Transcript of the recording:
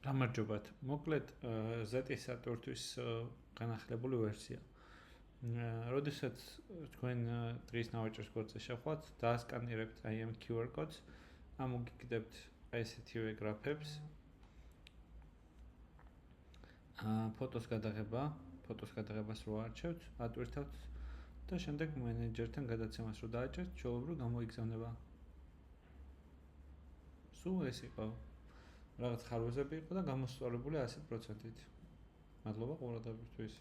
გამარჯობათ. მოკლედ Z-ის სატვირთვის განახლებული ვერსია. როდესაც თქვენ დღის ნავაჭრის გვერდზე შეხვდათ, დაასკანირებთ აი ამ QR codes, ამოგიგდებთ ესეთივე გრაფებს. ფოტოს გადაღებას რო არჩევთ, ატვირთავთ და შემდეგ მენეჯერთან გადაცემას რო დააჭერთ, ჩვეულებრივ გამოიგზავნება. სულ ეს იყო. რაღაც ხარვეზები იყო და გამოსწორებული 100%-ით. მადლობა ყურადღებისთვის.